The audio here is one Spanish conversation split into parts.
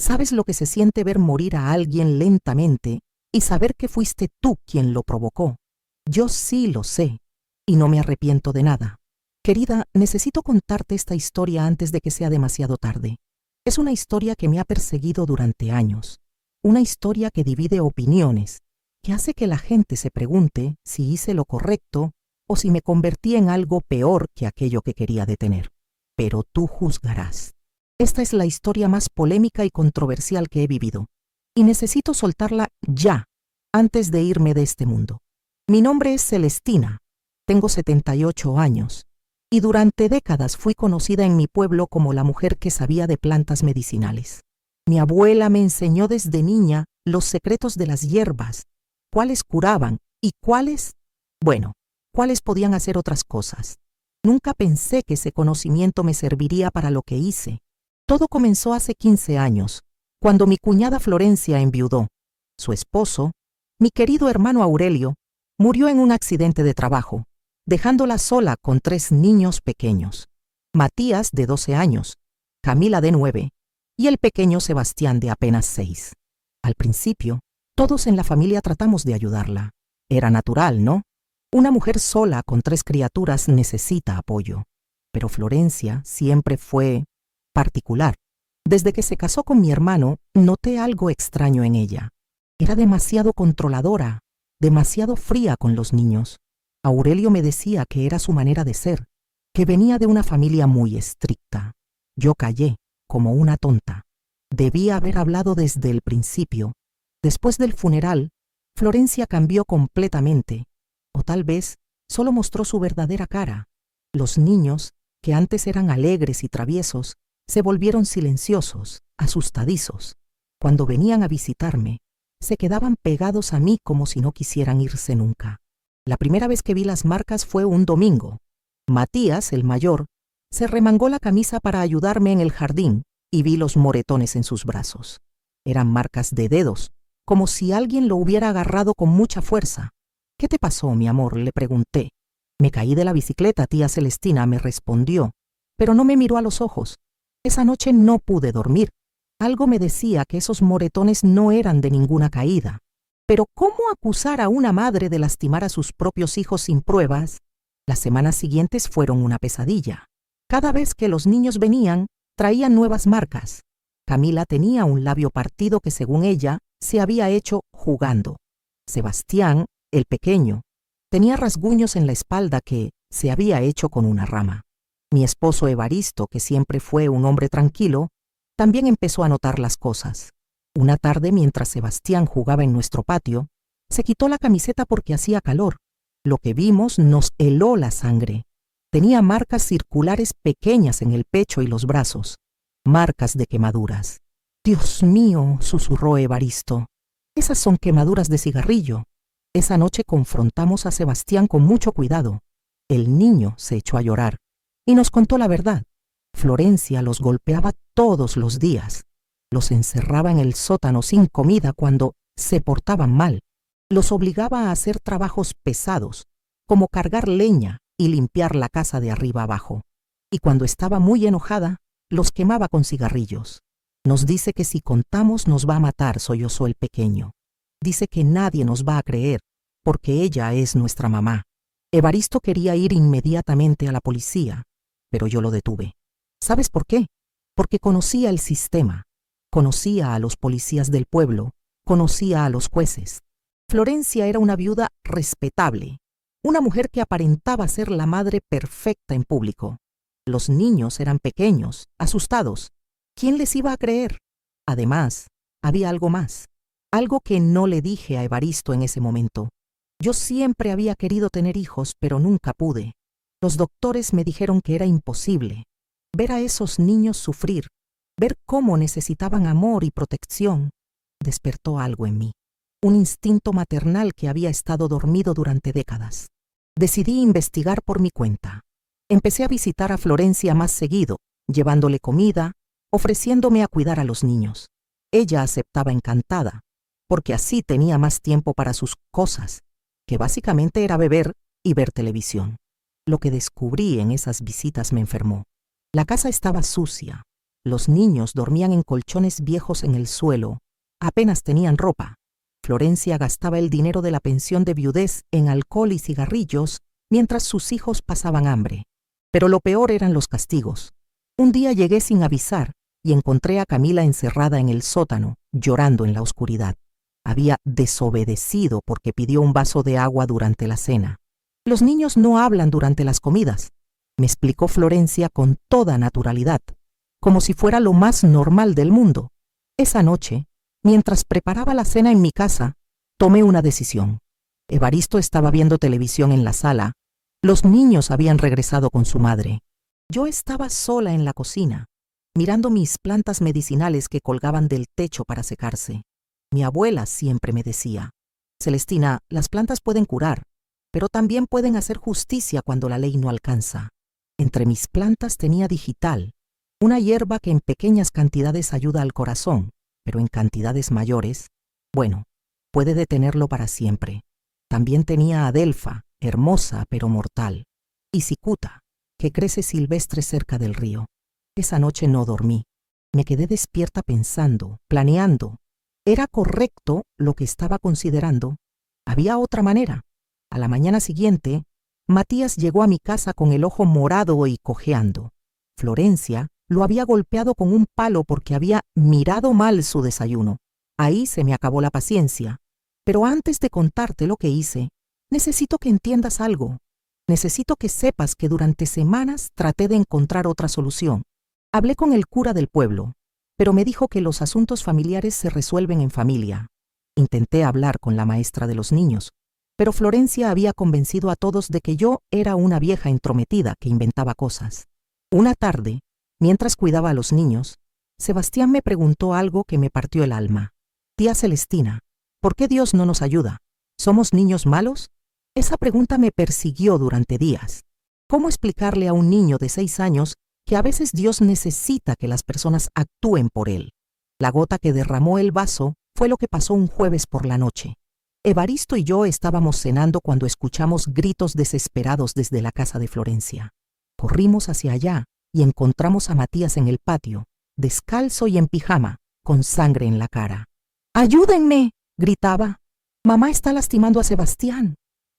¿Sabes lo que se siente ver morir a alguien lentamente y saber que fuiste tú quien lo provocó? Yo sí lo sé, y no me arrepiento de nada. Querida, necesito contarte esta historia antes de que sea demasiado tarde. Es una historia que me ha perseguido durante años. Una historia que divide opiniones, que hace que la gente se pregunte si hice lo correcto o si me convertí en algo peor que aquello que quería detener. Pero tú juzgarás. Esta es la historia más polémica y controversial que he vivido, y necesito soltarla ya, antes de irme de este mundo. Mi nombre es Celestina, tengo 78 años, y durante décadas fui conocida en mi pueblo como la mujer que sabía de plantas medicinales. Mi abuela me enseñó desde niña los secretos de las hierbas, cuáles curaban y cuáles podían hacer otras cosas. Nunca pensé que ese conocimiento me serviría para lo que hice. Todo comenzó hace 15 años, cuando mi cuñada Florencia enviudó. Su esposo, mi querido hermano Aurelio, murió en un accidente de trabajo, dejándola sola con 3 niños pequeños. Matías, de 12 años, Camila, de 9, y el pequeño Sebastián, de apenas 6. Al principio, todos en la familia tratamos de ayudarla. Era natural, ¿no? Una mujer sola con 3 criaturas necesita apoyo. Pero Florencia siempre fue particular. Desde que se casó con mi hermano, noté algo extraño en ella. Era demasiado controladora, demasiado fría con los niños. Aurelio me decía que era su manera de ser, que venía de una familia muy estricta. Yo callé, como una tonta. Debía haber hablado desde el principio. Después del funeral, Florencia cambió completamente, o tal vez solo mostró su verdadera cara. Los niños, que antes eran alegres y traviesos, se volvieron silenciosos, asustadizos. Cuando venían a visitarme, se quedaban pegados a mí como si no quisieran irse nunca. La primera vez que vi las marcas fue un domingo. Matías, el mayor, se remangó la camisa para ayudarme en el jardín y vi los moretones en sus brazos. Eran marcas de dedos, como si alguien lo hubiera agarrado con mucha fuerza. «¿Qué te pasó, mi amor?», le pregunté. «Me caí de la bicicleta, tía Celestina», me respondió, pero no me miró a los ojos. Esa noche no pude dormir. Algo me decía que esos moretones no eran de ninguna caída. Pero ¿cómo acusar a una madre de lastimar a sus propios hijos sin pruebas? Las semanas siguientes fueron una pesadilla. Cada vez que los niños venían, traían nuevas marcas. Camila tenía un labio partido que, según ella, se había hecho jugando. Sebastián, el pequeño, tenía rasguños en la espalda que se había hecho con una rama. Mi esposo Evaristo, que siempre fue un hombre tranquilo, también empezó a notar las cosas. Una tarde, mientras Sebastián jugaba en nuestro patio, se quitó la camiseta porque hacía calor. Lo que vimos nos heló la sangre. Tenía marcas circulares pequeñas en el pecho y los brazos, marcas de quemaduras. «Dios mío», susurró Evaristo, «esas son quemaduras de cigarrillo». Esa noche confrontamos a Sebastián con mucho cuidado. El niño se echó a llorar y nos contó la verdad. Florencia los golpeaba todos los días. Los encerraba en el sótano sin comida cuando se portaban mal. Los obligaba a hacer trabajos pesados, como cargar leña y limpiar la casa de arriba abajo. Y cuando estaba muy enojada, los quemaba con cigarrillos. «Nos dice que si contamos nos va a matar», sollozó el pequeño. «Dice que nadie nos va a creer, porque ella es nuestra mamá». Evaristo quería ir inmediatamente a la policía, pero yo lo detuve. ¿Sabes por qué? Porque conocía el sistema, conocía a los policías del pueblo, conocía a los jueces. Florencia era una viuda respetable, una mujer que aparentaba ser la madre perfecta en público. Los niños eran pequeños, asustados. ¿Quién les iba a creer? Además, había algo más, algo que no le dije a Evaristo en ese momento. Yo siempre había querido tener hijos, pero nunca pude. Los doctores me dijeron que era imposible. Ver a esos niños sufrir, ver cómo necesitaban amor y protección, despertó algo en mí, un instinto maternal que había estado dormido durante décadas. Decidí investigar por mi cuenta. Empecé a visitar a Florencia más seguido, llevándole comida, ofreciéndome a cuidar a los niños. Ella aceptaba encantada, porque así tenía más tiempo para sus cosas, que básicamente era beber y ver televisión. Lo que descubrí en esas visitas me enfermó. La casa estaba sucia, Los niños dormían en colchones viejos en el suelo. Apenas tenían ropa. Florencia gastaba el dinero de la pensión de viudez en alcohol y cigarrillos, mientras sus hijos pasaban hambre. Pero lo peor eran los castigos. Un día llegué sin avisar y encontré a Camila encerrada en el sótano, llorando en la oscuridad. Había desobedecido porque pidió un vaso de agua durante la cena. Los niños no hablan durante las comidas, me explicó Florencia con toda naturalidad, como si fuera lo más normal del mundo. Esa noche, mientras preparaba la cena en mi casa, tomé una decisión. Evaristo estaba viendo televisión en la sala. Los niños habían regresado con su madre. Yo estaba sola en la cocina, mirando mis plantas medicinales que colgaban del techo para secarse. Mi abuela siempre me decía: Celestina, las plantas pueden curar, pero también pueden hacer justicia cuando la ley no alcanza. Entre mis plantas tenía digital, una hierba que en pequeñas cantidades ayuda al corazón, pero en cantidades mayores, bueno, puede detenerlo para siempre. También tenía adelfa, hermosa pero mortal, y cicuta, que crece silvestre cerca del río. Esa noche no dormí. Me quedé despierta pensando, planeando. ¿Era correcto lo que estaba considerando? ¿Había otra manera? A la mañana siguiente, Matías llegó a mi casa con el ojo morado y cojeando. Florencia lo había golpeado con un palo porque había mirado mal su desayuno. Ahí se me acabó la paciencia. Pero antes de contarte lo que hice, necesito que entiendas algo. Necesito que sepas que durante semanas traté de encontrar otra solución. Hablé con el cura del pueblo, pero me dijo que los asuntos familiares se resuelven en familia. Intenté hablar con la maestra de los niños, pero Florencia había convencido a todos de que yo era una vieja entrometida que inventaba cosas. Una tarde, mientras cuidaba a los niños, Sebastián me preguntó algo que me partió el alma. Tía Celestina, ¿por qué Dios no nos ayuda? ¿Somos niños malos? Esa pregunta me persiguió durante días. ¿Cómo explicarle a un niño de 6 años que a veces Dios necesita que las personas actúen por él? La gota que derramó el vaso fue lo que pasó un jueves por la noche. Evaristo y yo estábamos cenando cuando escuchamos gritos desesperados desde la casa de Florencia. Corrimos hacia allá y encontramos a Matías en el patio, descalzo y en pijama, con sangre en la cara. ¡Ayúdenme!, gritaba. Mamá está lastimando a Sebastián.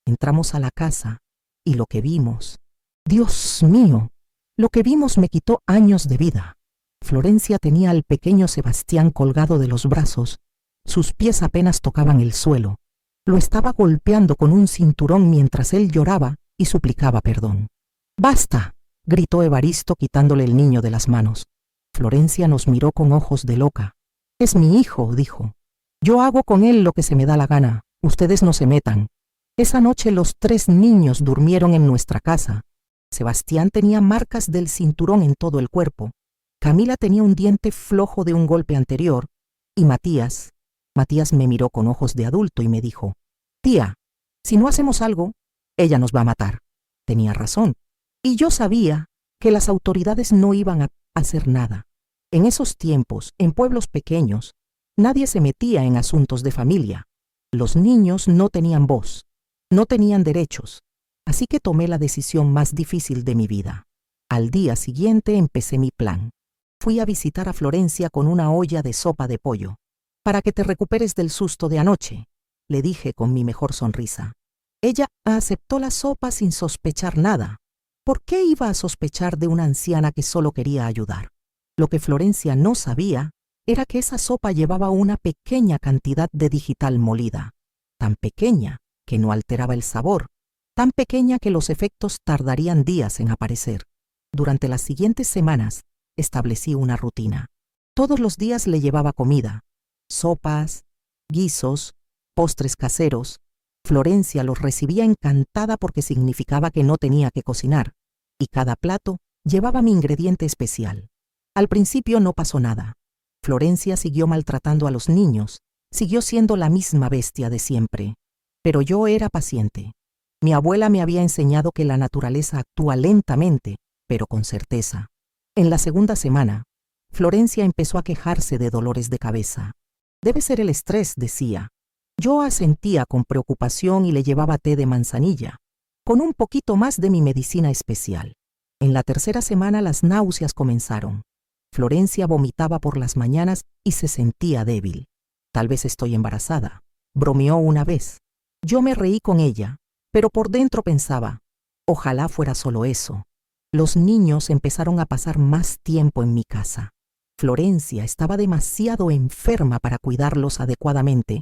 Entramos a la casa y lo que vimos, Dios mío, lo que vimos me quitó años de vida. Florencia tenía al pequeño Sebastián colgado de los brazos. Sus pies apenas tocaban el suelo. Lo estaba golpeando con un cinturón mientras él lloraba y suplicaba perdón. ¡Basta!, gritó Evaristo quitándole el niño de las manos. Florencia nos miró con ojos de loca. Es mi hijo, dijo. Yo hago con él lo que se me da la gana. Ustedes no se metan. Esa noche los 3 niños durmieron en nuestra casa. Sebastián tenía marcas del cinturón en todo el cuerpo. Camila tenía un diente flojo de un golpe anterior. Y Matías me miró con ojos de adulto y me dijo: Tía, si no hacemos algo, ella nos va a matar. Tenía razón. Y yo sabía que las autoridades no iban a hacer nada. En esos tiempos, en pueblos pequeños, nadie se metía en asuntos de familia. Los niños no tenían voz, no tenían derechos. Así que tomé la decisión más difícil de mi vida. Al día siguiente empecé mi plan. Fui a visitar a Florencia con una olla de sopa de pollo. Para que te recuperes del susto de anoche, le dije con mi mejor sonrisa. Ella aceptó la sopa sin sospechar nada. ¿Por qué iba a sospechar de una anciana que solo quería ayudar? Lo que Florencia no sabía era que esa sopa llevaba una pequeña cantidad de digital molida, tan pequeña que no alteraba el sabor, tan pequeña que los efectos tardarían días en aparecer. Durante las siguientes semanas establecí una rutina. Todos los días le llevaba comida, sopas, guisos, postres caseros. Florencia los recibía encantada porque significaba que no tenía que cocinar, y cada plato llevaba mi ingrediente especial. Al principio no pasó nada. Florencia siguió maltratando a los niños, siguió siendo la misma bestia de siempre. Pero yo era paciente. Mi abuela me había enseñado que la naturaleza actúa lentamente, pero con certeza. En la segunda semana, Florencia empezó a quejarse de dolores de cabeza. Debe ser el estrés, decía. Yo asentía con preocupación y le llevaba té de manzanilla, con un poquito más de mi medicina especial. En la tercera semana las náuseas comenzaron. Florencia vomitaba por las mañanas y se sentía débil. Tal vez estoy embarazada, bromeó una vez. Yo me reí con ella, pero por dentro pensaba, ojalá fuera solo eso. Los niños empezaron a pasar más tiempo en mi casa. Florencia estaba demasiado enferma para cuidarlos adecuadamente,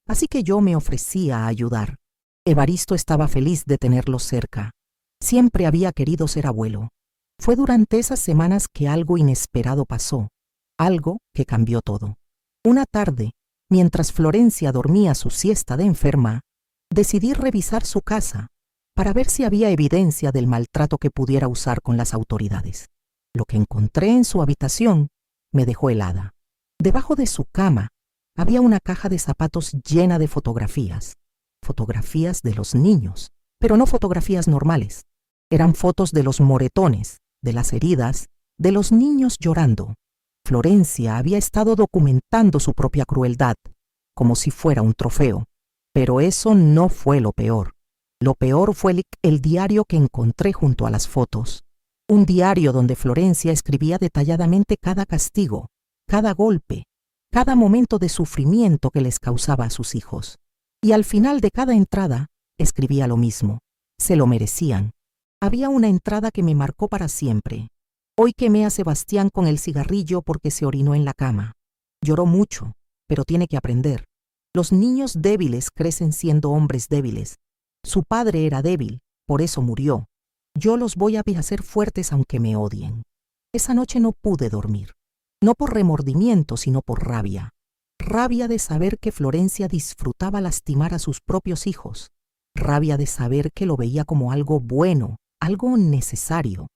así que yo me ofrecía a ayudar. Evaristo estaba feliz de tenerlos cerca. Siempre había querido ser abuelo. Fue durante esas semanas que algo inesperado pasó, algo que cambió todo. Una tarde, mientras Florencia dormía su siesta de enferma, decidí revisar su casa para ver si había evidencia del maltrato que pudiera usar con las autoridades. Lo que encontré en su habitación me dejó helada. Debajo de su cama había una caja de zapatos llena de fotografías. Fotografías de los niños, pero no fotografías normales. Eran fotos de los moretones, de las heridas, de los niños llorando. Florencia había estado documentando su propia crueldad, como si fuera un trofeo. Pero eso no fue lo peor. Lo peor fue el diario que encontré junto a las fotos. Un diario donde Florencia escribía detalladamente cada castigo, cada golpe, cada momento de sufrimiento que les causaba a sus hijos. Y al final de cada entrada escribía lo mismo. Se lo merecían. Había una entrada que me marcó para siempre. Hoy quemé a Sebastián con el cigarrillo porque se orinó en la cama. Lloró mucho, pero tiene que aprender. Los niños débiles crecen siendo hombres débiles. Su padre era débil, por eso murió. Yo los voy a hacer fuertes aunque me odien. Esa noche no pude dormir. No por remordimiento, sino por rabia. Rabia de saber que Florencia disfrutaba lastimar a sus propios hijos. Rabia de saber que lo veía como algo bueno, algo necesario.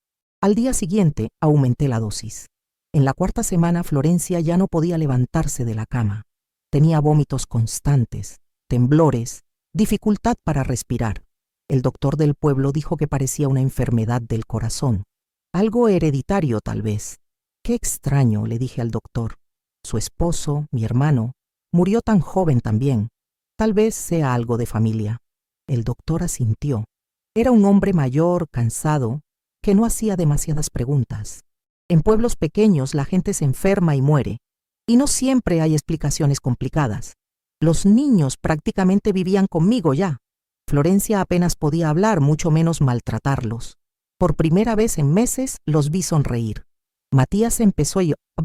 Al día siguiente aumenté la dosis. En la cuarta semana Florencia ya no podía levantarse de la cama. Tenía vómitos constantes, temblores, dificultad para respirar. El doctor del pueblo dijo que parecía una enfermedad del corazón. Algo hereditario, tal vez. Qué extraño, le dije al doctor. Su esposo, mi hermano, murió tan joven también. Tal vez sea algo de familia. El doctor asintió. Era un hombre mayor, cansado, que no hacía demasiadas preguntas. En pueblos pequeños la gente se enferma y muere, y no siempre hay explicaciones complicadas. Los niños prácticamente vivían conmigo ya. Florencia apenas podía hablar, mucho menos maltratarlos. Por primera vez en meses los vi sonreír. Matías empezó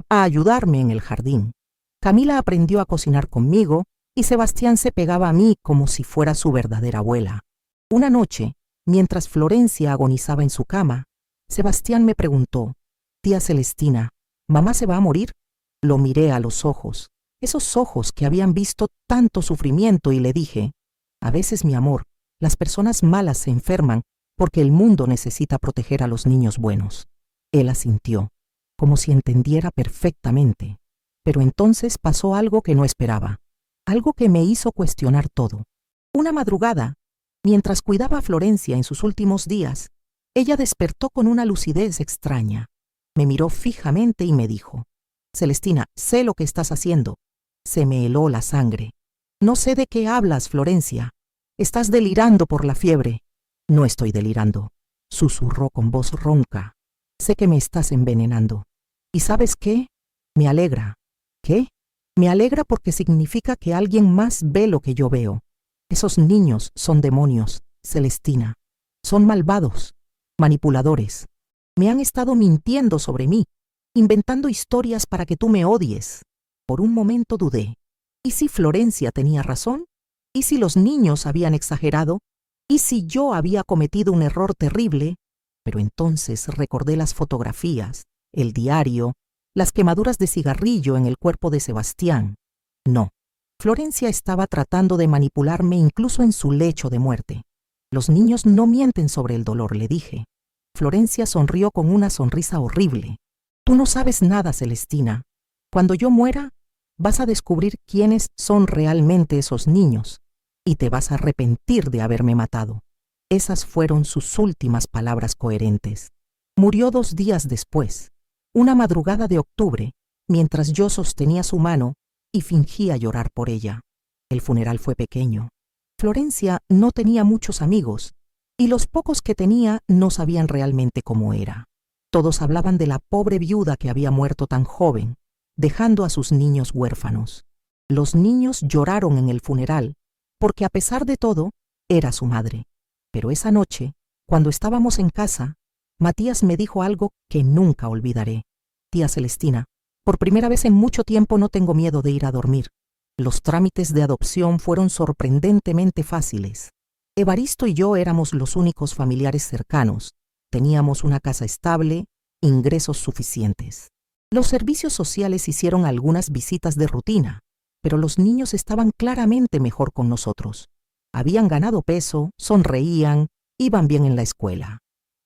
a ayudarme en el jardín. Camila aprendió a cocinar conmigo y Sebastián se pegaba a mí como si fuera su verdadera abuela. Una noche, mientras Florencia agonizaba en su cama, Sebastián me preguntó, «Tía Celestina, ¿mamá se va a morir?» Lo miré a los ojos, esos ojos que habían visto tanto sufrimiento, y le dije, «A veces, mi amor, las personas malas se enferman porque el mundo necesita proteger a los niños buenos». Él asintió, como si entendiera perfectamente. Pero entonces pasó algo que no esperaba, algo que me hizo cuestionar todo. Una madrugada, mientras cuidaba a Florencia en sus últimos días, ella despertó con una lucidez extraña. Me miró fijamente y me dijo, «Celestina, sé lo que estás haciendo». Se me heló la sangre. «No sé de qué hablas, Florencia. Estás delirando por la fiebre». «No estoy delirando», susurró con voz ronca. «Sé que me estás envenenando. ¿Y sabes qué? Me alegra». «¿Qué?» «Me alegra porque significa que alguien más ve lo que yo veo. Esos niños son demonios, Celestina. Son malvados, manipuladores. Me han estado mintiendo sobre mí, inventando historias para que tú me odies». Por un momento dudé. ¿Y si Florencia tenía razón? ¿Y si los niños habían exagerado? ¿Y si yo había cometido un error terrible? Pero entonces recordé las fotografías, el diario, las quemaduras de cigarrillo en el cuerpo de Sebastián. No, Florencia estaba tratando de manipularme incluso en su lecho de muerte. «Los niños no mienten sobre el dolor», le dije. Florencia sonrió con una sonrisa horrible. «Tú no sabes nada, Celestina. Cuando yo muera, vas a descubrir quiénes son realmente esos niños y te vas a arrepentir de haberme matado». Esas fueron sus últimas palabras coherentes. Murió 2 días después, una madrugada de octubre, mientras yo sostenía su mano y fingía llorar por ella. El funeral fue pequeño. Florencia no tenía muchos amigos, y los pocos que tenía no sabían realmente cómo era. Todos hablaban de la pobre viuda que había muerto tan joven, dejando a sus niños huérfanos. Los niños lloraron en el funeral, porque a pesar de todo, era su madre. Pero esa noche, cuando estábamos en casa, Matías me dijo algo que nunca olvidaré. Tía Celestina, por primera vez en mucho tiempo no tengo miedo de ir a dormir. Los trámites de adopción fueron sorprendentemente fáciles. Evaristo y yo éramos los únicos familiares cercanos. Teníamos una casa estable, ingresos suficientes. Los servicios sociales hicieron algunas visitas de rutina, pero los niños estaban claramente mejor con nosotros. Habían ganado peso, sonreían, iban bien en la escuela.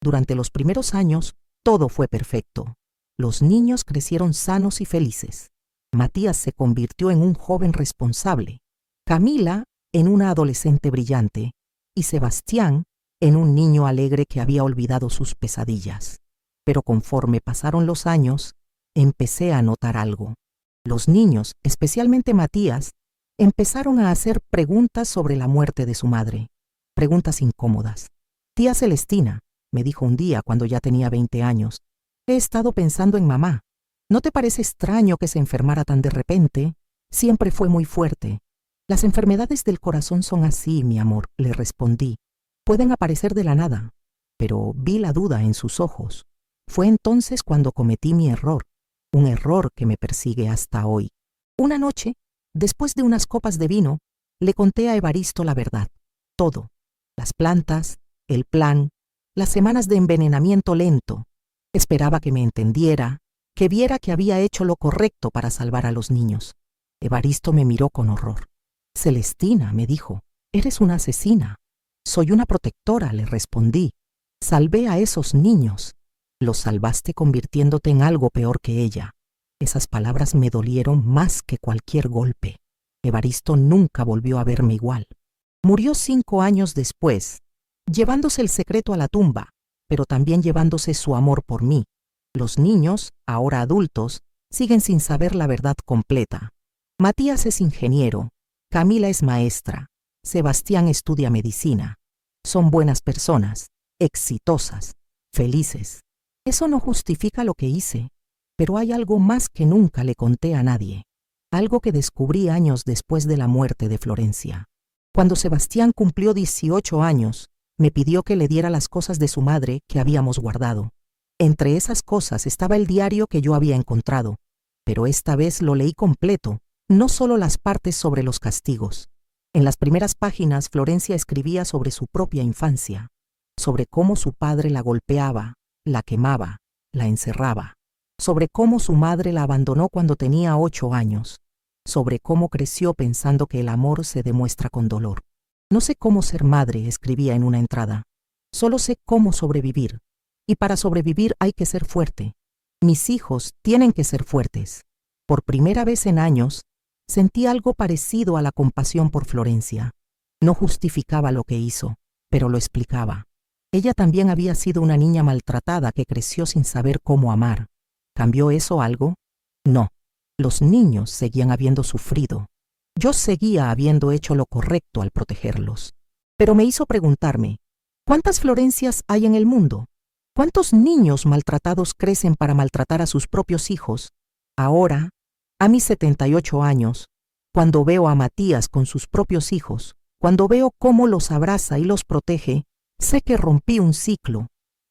Durante los primeros años, todo fue perfecto. Los niños crecieron sanos y felices. Matías se convirtió en un joven responsable, Camila en una adolescente brillante y Sebastián en un niño alegre que había olvidado sus pesadillas. Pero conforme pasaron los años, empecé a notar algo. Los niños, especialmente Matías, empezaron a hacer preguntas sobre la muerte de su madre. Preguntas incómodas. Tía Celestina, me dijo un día cuando ya tenía 20 años, he estado pensando en mamá. ¿No te parece extraño que se enfermara tan de repente? Siempre fue muy fuerte. Las enfermedades del corazón son así, mi amor, le respondí. Pueden aparecer de la nada. Pero vi la duda en sus ojos. Fue entonces cuando cometí mi error, un error que me persigue hasta hoy. Una noche, después de unas copas de vino, le conté a Evaristo la verdad, todo. Las plantas, el plan, las semanas de envenenamiento lento. Esperaba que me entendiera, que viera que había hecho lo correcto para salvar a los niños. Evaristo me miró con horror. Celestina, me dijo, eres una asesina. Soy una protectora, le respondí. Salvé a esos niños. Los salvaste convirtiéndote en algo peor que ella. Esas palabras me dolieron más que cualquier golpe. Evaristo nunca volvió a verme igual. Murió 5 años después, llevándose el secreto a la tumba, pero también llevándose su amor por mí. Los niños, ahora adultos, siguen sin saber la verdad completa. Matías es ingeniero, Camila es maestra, Sebastián estudia medicina. Son buenas personas, exitosas, felices. Eso no justifica lo que hice, pero hay algo más que nunca le conté a nadie, algo que descubrí años después de la muerte de Florencia. Cuando Sebastián cumplió 18 años, me pidió que le diera las cosas de su madre que habíamos guardado. Entre esas cosas estaba el diario que yo había encontrado, pero esta vez lo leí completo, no solo las partes sobre los castigos. En las primeras páginas Florencia escribía sobre su propia infancia, sobre cómo su padre la golpeaba, la quemaba, la encerraba, sobre cómo su madre la abandonó cuando tenía 8 años, sobre cómo creció pensando que el amor se demuestra con dolor. No sé cómo ser madre, escribía en una entrada. Solo sé cómo sobrevivir. Y para sobrevivir hay que ser fuerte. Mis hijos tienen que ser fuertes. Por primera vez en años, sentí algo parecido a la compasión por Florencia. No justificaba lo que hizo, pero lo explicaba. Ella también había sido una niña maltratada que creció sin saber cómo amar. ¿Cambió eso algo? No. Los niños seguían habiendo sufrido. Yo seguía habiendo hecho lo correcto al protegerlos. Pero me hizo preguntarme, ¿cuántas Florencias hay en el mundo? ¿Cuántos niños maltratados crecen para maltratar a sus propios hijos? Ahora, a mis 78 años, cuando veo a Matías con sus propios hijos, cuando veo cómo los abraza y los protege, sé que rompí un ciclo.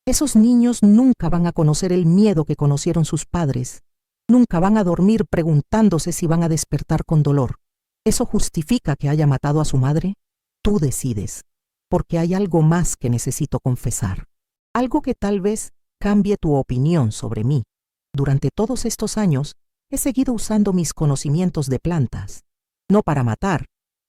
Esos niños nunca van a conocer el miedo que conocieron sus padres. Nunca van a dormir preguntándose si van a despertar con dolor. ¿Eso justifica que haya matado a su madre? Tú decides, porque hay algo más que necesito confesar. Algo que tal vez cambie tu opinión sobre mí. Durante todos estos años, he seguido usando mis conocimientos de plantas, no para matar,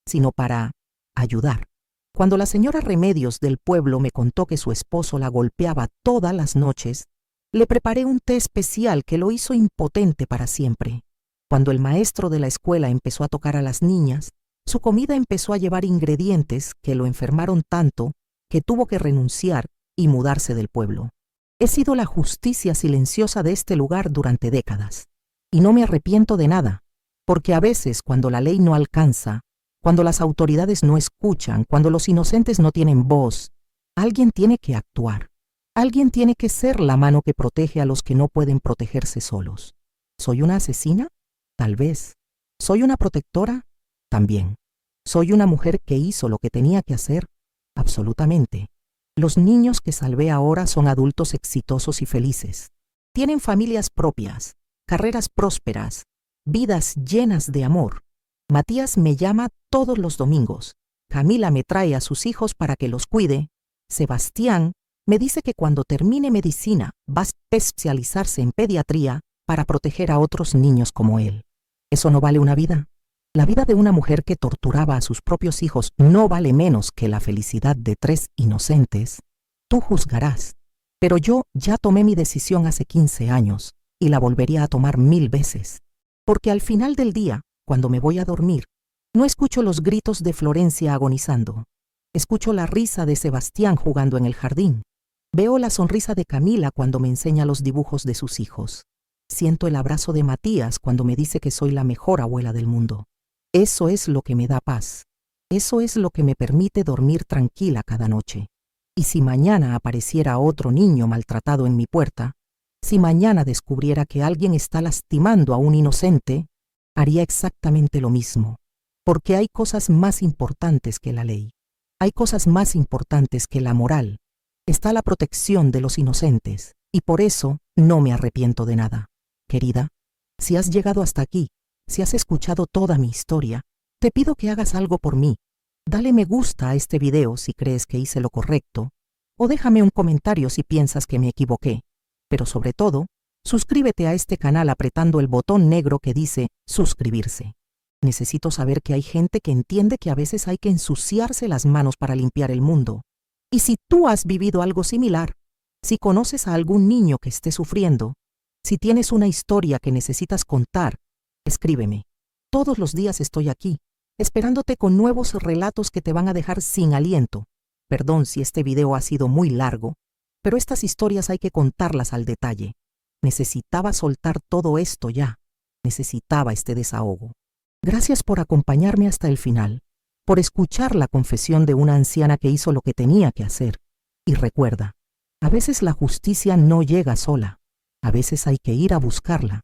sino para ayudar. Cuando la señora Remedios del pueblo me contó que su esposo la golpeaba todas las noches, le preparé un té especial que lo hizo impotente para siempre. Cuando el maestro de la escuela empezó a tocar a las niñas, su comida empezó a llevar ingredientes que lo enfermaron tanto que tuvo que renunciar y mudarse del pueblo. He sido la justicia silenciosa de este lugar durante décadas, y no me arrepiento de nada, porque a veces cuando la ley no alcanza, cuando las autoridades no escuchan, cuando los inocentes no tienen voz, alguien tiene que actuar. Alguien tiene que ser la mano que protege a los que no pueden protegerse solos. ¿Soy una asesina? Tal vez. ¿Soy una protectora? También. ¿Soy una mujer que hizo lo que tenía que hacer? Absolutamente. Los niños que salvé ahora son adultos exitosos y felices. Tienen familias propias, carreras prósperas, vidas llenas de amor. Matías me llama todos los domingos. Camila me trae a sus hijos para que los cuide. Sebastián me dice que cuando termine medicina va a especializarse en pediatría para proteger a otros niños como él. ¿Eso no vale una vida? La vida de una mujer que torturaba a sus propios hijos no vale menos que la felicidad de 3 inocentes. Tú juzgarás, pero yo ya tomé mi decisión hace 15 años y la volvería a tomar 1000 veces. Porque al final del día, cuando me voy a dormir, no escucho los gritos de Florencia agonizando. Escucho la risa de Sebastián jugando en el jardín. Veo la sonrisa de Camila cuando me enseña los dibujos de sus hijos. Siento el abrazo de Matías cuando me dice que soy la mejor abuela del mundo. Eso es lo que me da paz. Eso es lo que me permite dormir tranquila cada noche. Y si mañana apareciera otro niño maltratado en mi puerta, si mañana descubriera que alguien está lastimando a un inocente, haría exactamente lo mismo. Porque hay cosas más importantes que la ley. Hay cosas más importantes que la moral. Está la protección de los inocentes, y por eso no me arrepiento de nada. Querida, si has llegado hasta aquí, si has escuchado toda mi historia, te pido que hagas algo por mí. Dale me gusta a este video si crees que hice lo correcto, o déjame un comentario si piensas que me equivoqué. Pero sobre todo, suscríbete a este canal apretando el botón negro que dice suscribirse. Necesito saber que hay gente que entiende que a veces hay que ensuciarse las manos para limpiar el mundo. Y si tú has vivido algo similar, si conoces a algún niño que esté sufriendo, si tienes una historia que necesitas contar, escríbeme. Todos los días estoy aquí, esperándote con nuevos relatos que te van a dejar sin aliento. Perdón si este video ha sido muy largo, pero estas historias hay que contarlas al detalle. Necesitaba soltar todo esto ya. Necesitaba este desahogo. Gracias por acompañarme hasta el final, por escuchar la confesión de una anciana que hizo lo que tenía que hacer. Y recuerda, a veces la justicia no llega sola, a veces hay que ir a buscarla.